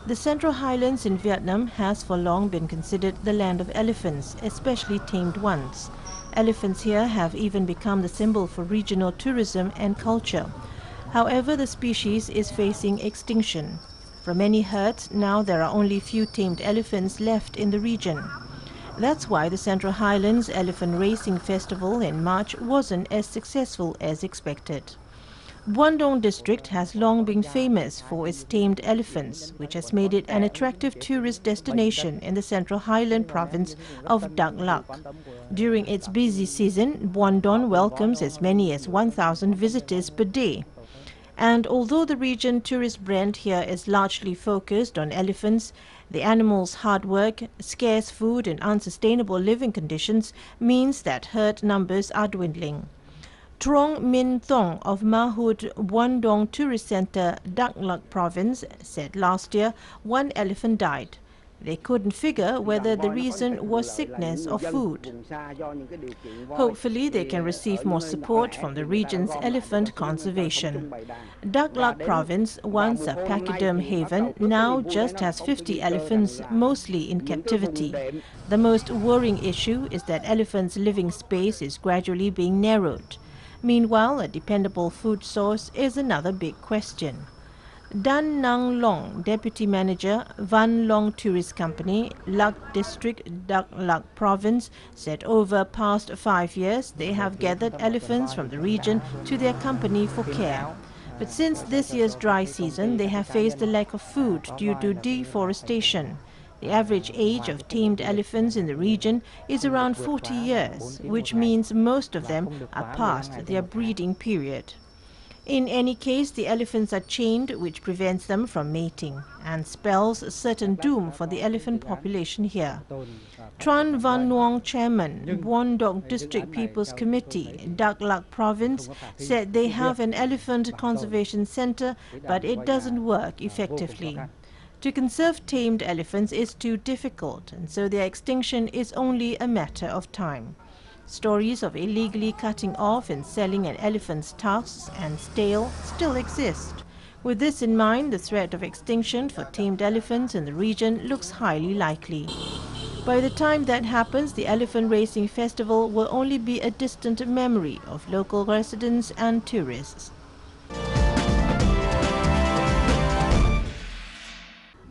The Central Highlands in Vietnam has for long been considered the land of elephants, especially tamed ones. Elephants here have even become the symbol for regional tourism and culture. However, the species is facing extinction. From many herds, now there are only few tamed elephants left in the region. That's why the Central Highlands Elephant Racing Festival in March wasn't as successful as expected. Buon Dong district has long been famous for its tamed elephants, which has made it an attractive tourist destination in the Central Highland province of Dak Lak. During its busy season, Buon Dong welcomes as many as 1,000 visitors per day. And although the region tourist brand here is largely focused on elephants, the animals' hard work, scarce food and unsustainable living conditions means that herd numbers are dwindling. Trong Min Thong of Mahut Buon Dong Tourist Center, Dak Lak Province, said last year one elephant died. They couldn't figure whether the reason was sickness or food. Hopefully, they can receive more support from the region's elephant conservation. Dak Lak Province, once a pachyderm haven, now just has 50 elephants, mostly in captivity. The most worrying issue is that elephants' living space is gradually being narrowed. Meanwhile, a dependable food source is another big question. Dan Nang Long, Deputy Manager, Van Long Tourist Company, Lak District, Dak Lak Province, said over past 5 years they have gathered elephants from the region to their company for care. But since this year's dry season, they have faced a lack of food due to deforestation. The average age of tamed elephants in the region is around 40 years, which means most of them are past their breeding period. In any case, the elephants are chained, which prevents them from mating and spells a certain doom for the elephant population here. Tran Van Nuong Chairman, Buon Dong District People's Committee, Dak Lak Province, said they have an elephant conservation center, but it doesn't work effectively. To conserve tamed elephants is too difficult, and so their extinction is only a matter of time. Stories of illegally cutting off and selling an elephant's tusks and tail still exist. With this in mind, the threat of extinction for tamed elephants in the region looks highly likely. By the time that happens, the Elephant Racing Festival will only be a distant memory of local residents and tourists.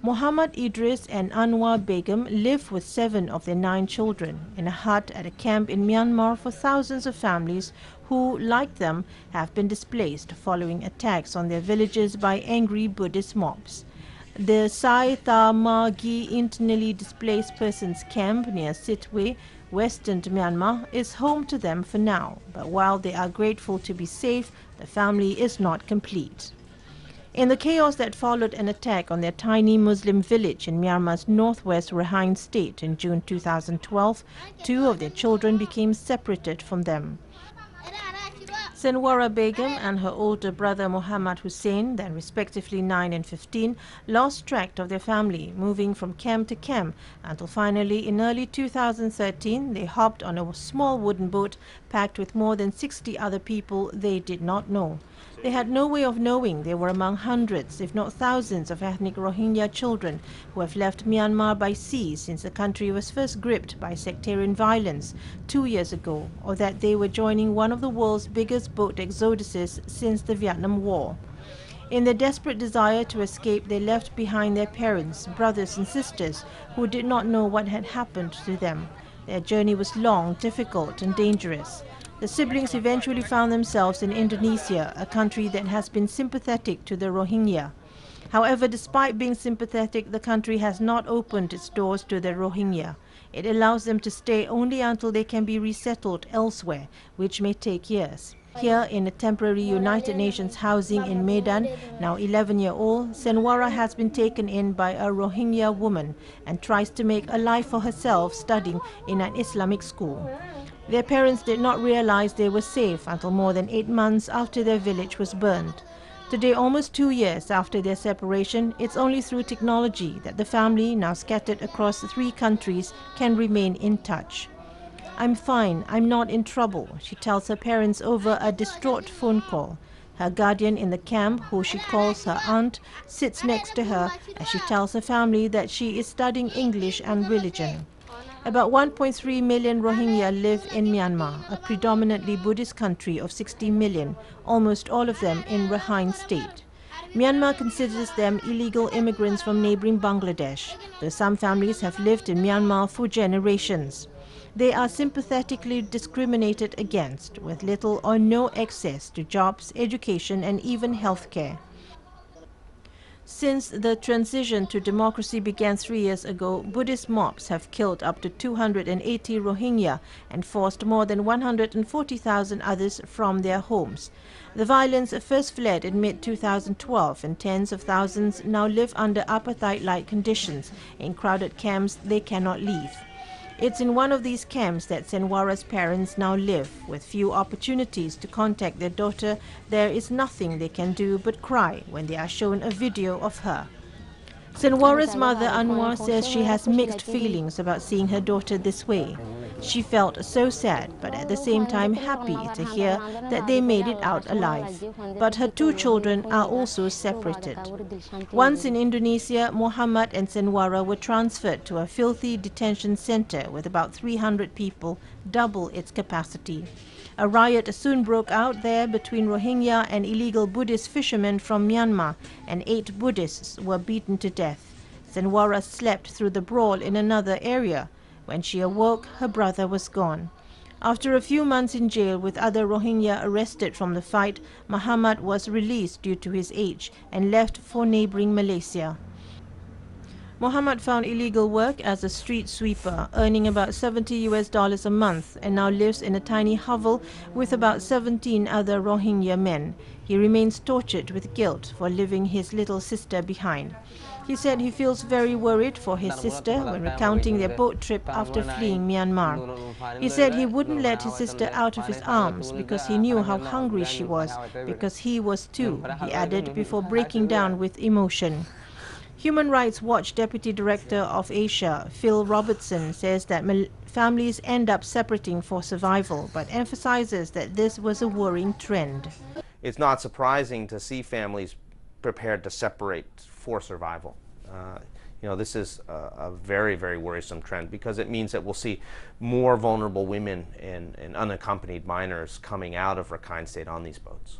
Muhammad Idris and Anwar Begum live with 7 of their 9 children in a hut at a camp in Myanmar for thousands of families who, like them, have been displaced following attacks on their villages by angry Buddhist mobs. The Sai Ta Ma Gi internally displaced persons camp near Sitwe, western Myanmar, is home to them for now, but while they are grateful to be safe, the family is not complete. In the chaos that followed an attack on their tiny Muslim village in Myanmar's northwest Rakhine state in June 2012, 2 of their children became separated from them. Senwara Begum and her older brother Muhammad Hussein, then respectively 9 and 15, lost track of their family, moving from camp to camp until finally in early 2013 they hopped on a small wooden boat packed with more than 60 other people they did not know. They had no way of knowing they were among hundreds, if not thousands, of ethnic Rohingya children who have left Myanmar by sea since the country was first gripped by sectarian violence 2 years ago, or that they were joining one of the world's biggest boat exoduses since the Vietnam War. In their desperate desire to escape, they left behind their parents, brothers and sisters who did not know what had happened to them. Their journey was long, difficult and dangerous. The siblings eventually found themselves in Indonesia, a country that has been sympathetic to the Rohingya. However, despite being sympathetic, the country has not opened its doors to the Rohingya. It allows them to stay only until they can be resettled elsewhere, which may take years. Here, in a temporary United Nations housing in Medan, now 11-year-old, Senwara has been taken in by a Rohingya woman and tries to make a life for herself studying in an Islamic school. Their parents did not realize they were safe until more than 8 months after their village was burned. Today, almost 2 years after their separation, it's only through technology that the family, now scattered across 3 countries, can remain in touch. "I'm fine, I'm not in trouble," she tells her parents over a distraught phone call. Her guardian in the camp, who she calls her aunt, sits next to her as she tells her family that she is studying English and religion. About 1.3 million Rohingya live in Myanmar, a predominantly Buddhist country of 60 million, almost all of them in Rakhine State. Myanmar considers them illegal immigrants from neighboring Bangladesh, though some families have lived in Myanmar for generations. They are sympathetically discriminated against, with little or no access to jobs, education and even health care. Since the transition to democracy began 3 years ago, Buddhist mobs have killed up to 280 Rohingya and forced more than 140,000 others from their homes. The violence first fled in mid-2012 and tens of thousands now live under apartheid-like conditions in crowded camps they cannot leave. It's in one of these camps that Senwara's parents now live. With few opportunities to contact their daughter, there is nothing they can do but cry when they are shown a video of her. Senwara's mother Anwar says she has mixed feelings about seeing her daughter this way. She felt so sad, but at the same time happy to hear that they made it out alive. But her two children are also separated. Once in Indonesia, Muhammad and Senwara were transferred to a filthy detention center with about 300 people, double its capacity. A riot soon broke out there between Rohingya and illegal Buddhist fishermen from Myanmar, and 8 Buddhists were beaten to death. Senwara slept through the brawl in another area. When she awoke, her brother was gone. After a few months in jail with other Rohingya arrested from the fight, Muhammad was released due to his age and left for neighboring Malaysia. Muhammad found illegal work as a street sweeper, earning about $70 a month, and now lives in a tiny hovel with about 17 other Rohingya men. He remains tortured with guilt for leaving his little sister behind. He said he feels very worried for his sister when recounting their boat trip after fleeing Myanmar. He said he wouldn't let his sister out of his arms because he knew how hungry she was, because he was too, he added before breaking down with emotion. Human Rights Watch Deputy Director of Asia, Phil Robertson, says that families end up separating for survival, but emphasizes that this was a worrying trend. It's not surprising to see families prepared to separate for survival. This is a very, very worrisome trend because it means that we'll see more vulnerable women and unaccompanied minors coming out of Rakhine State on these boats.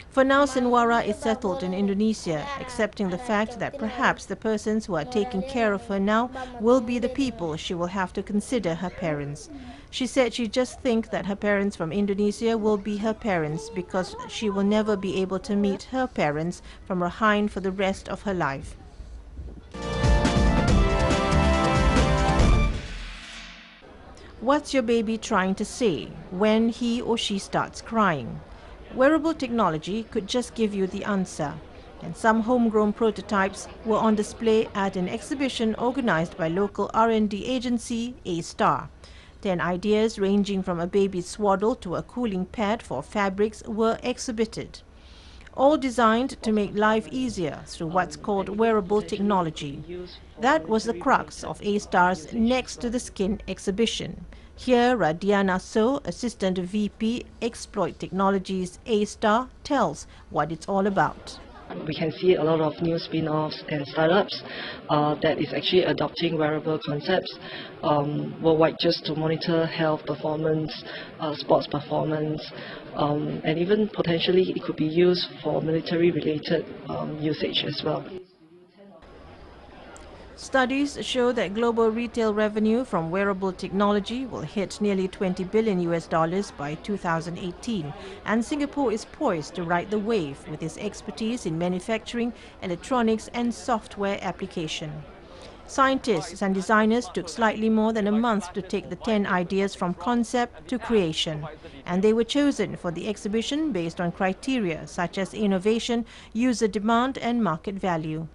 For now, Senwara is settled in Indonesia, accepting the fact that perhaps the persons who are taking care of her now will be the people she will have to consider her parents. She said she just thinks that her parents from Indonesia will be her parents because she will never be able to meet her parents from Rakhine for the rest of her life. What's your baby trying to say when he or she starts crying? Wearable technology could just give you the answer, and some homegrown prototypes were on display at an exhibition organized by local R&D agency A-Star. 10 ideas ranging from a baby's swaddle to a cooling pad for fabrics were exhibited, all designed to make life easier through what's called wearable technology. That was the crux of A-Star's Next to the Skin exhibition. Here, Diana So, Assistant VP, Exploit Technologies A-Star, tells what it's all about. We can see a lot of new spin-offs and startups that is actually adopting wearable concepts worldwide just to monitor health performance, sports performance, and even potentially it could be used for military-related usage as well. Studies show that global retail revenue from wearable technology will hit nearly $20 billion by 2018, and Singapore is poised to ride the wave with its expertise in manufacturing, electronics and software application. Scientists and designers took slightly more than a month to take the 10 ideas from concept to creation, and they were chosen for the exhibition based on criteria such as innovation, user demand and market value.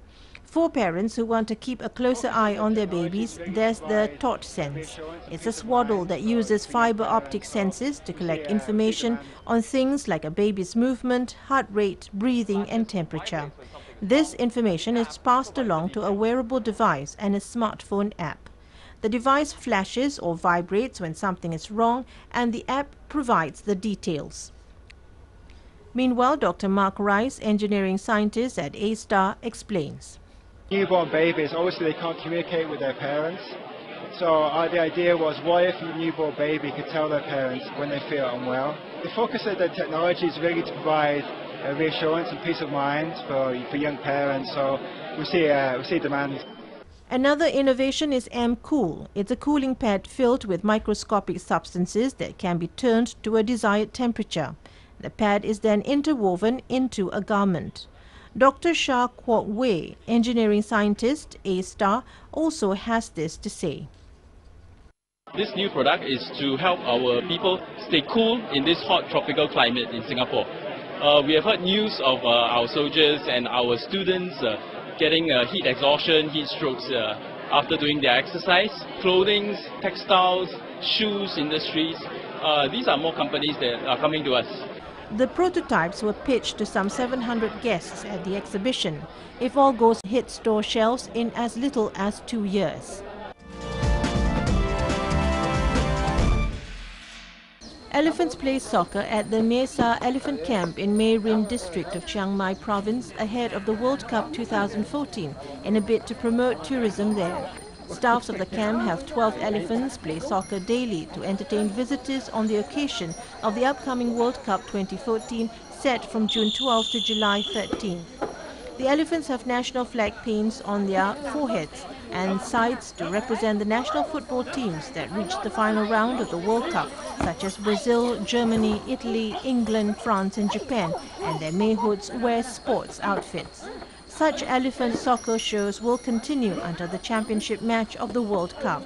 For parents who want to keep a closer eye on their babies, there's the Tot Sense. It's a swaddle that uses fiber optic sensors to collect information on things like a baby's movement, heart rate, breathing and temperature. This information is passed along to a wearable device and a smartphone app. The device flashes or vibrates when something is wrong, and the app provides the details. Meanwhile, Dr. Mark Rice, engineering scientist at A-Star, explains. Newborn babies, obviously they can't communicate with their parents. So the idea was, what if a newborn baby could tell their parents when they feel unwell? The focus of the technology is really to provide reassurance and peace of mind for young parents, so we see demand. Another innovation is M-Cool. It's a cooling pad filled with microscopic substances that can be turned to a desired temperature. The pad is then interwoven into a garment. Dr. Shah Kwok Wei, engineering scientist, A-Star, also has this to say. This new product is to help our people stay cool in this hot tropical climate in Singapore. We have heard news of our soldiers and our students getting heat exhaustion, heat strokes after doing their exercise. Clothing, textiles, shoes industries, these are more companies that are coming to us. The prototypes were pitched to some 700 guests at the exhibition. If all goes, hit store shelves in as little as 2 years. Elephants play soccer at the Mesa Elephant Camp in Mei Rim district of Chiang Mai province ahead of the World Cup 2014 in a bid to promote tourism there. Staffs of the camp have 12 elephants play soccer daily to entertain visitors on the occasion of the upcoming World Cup 2014 set from June 12 to July 13. The elephants have national flag paints on their foreheads and sides to represent the national football teams that reached the final round of the World Cup, such as Brazil, Germany, Italy, England, France and Japan, and their mayhoods wear sports outfits. Such elephant soccer shows will continue until the championship match of the World Cup.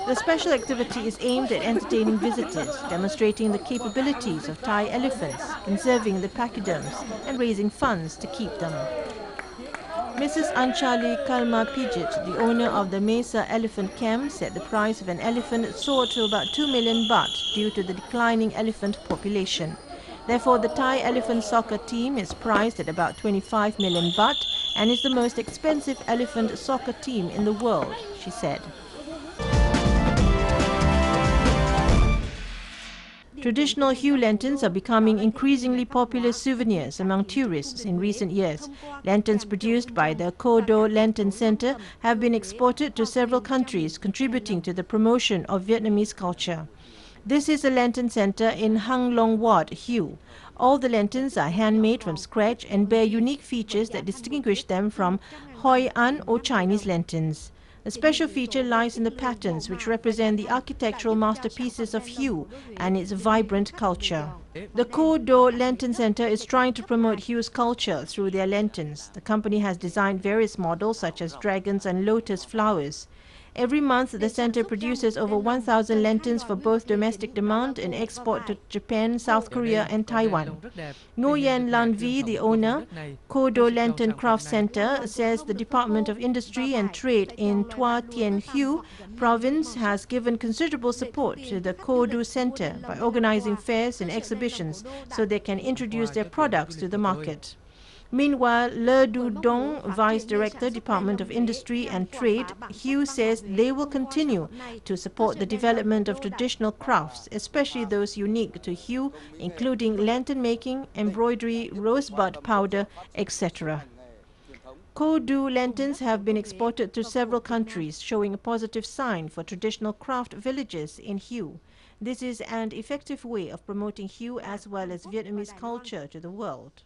The special activity is aimed at entertaining visitors, demonstrating the capabilities of Thai elephants, conserving the pachyderms and raising funds to keep them. Mrs. Anchali Kalma Pijit, the owner of the Mesa Elephant Camp, said the price of an elephant soared to about 2 million baht due to the declining elephant population. Therefore, the Thai elephant soccer team is priced at about 25 million baht and is the most expensive elephant soccer team in the world, she said. Traditional hue lanterns are becoming increasingly popular souvenirs among tourists in recent years. Lanterns produced by the Kodo Lantern Center have been exported to several countries, contributing to the promotion of Vietnamese culture. This is a lantern center in Hang Long Wat, Hue. All the lanterns are handmade from scratch and bear unique features that distinguish them from Hoi An or Chinese lanterns. A special feature lies in the patterns, which represent the architectural masterpieces of Hue and its vibrant culture. The Kodo Lantern Center is trying to promote Hue's culture through their lanterns. The company has designed various models such as dragons and lotus flowers. Every month, the center produces over 1,000 lanterns for both domestic demand and export to Japan, South Korea and Taiwan. Nguyen Lan Vi, the owner, Kodo Lantern Craft Center, says the Department of Industry and Trade in Tua Tien Hue province has given considerable support to the Kodo Center by organizing fairs and exhibitions so they can introduce their products to the market. Meanwhile, Le Du Dong, Vice Director, Department of Industry and Trade, Hue says they will continue to support the development of traditional crafts, especially those unique to Hue, including lantern making, embroidery, rosebud powder, etc. Kodo lanterns have been exported to several countries, showing a positive sign for traditional craft villages in Hue. This is an effective way of promoting Hue as well as Vietnamese culture to the world.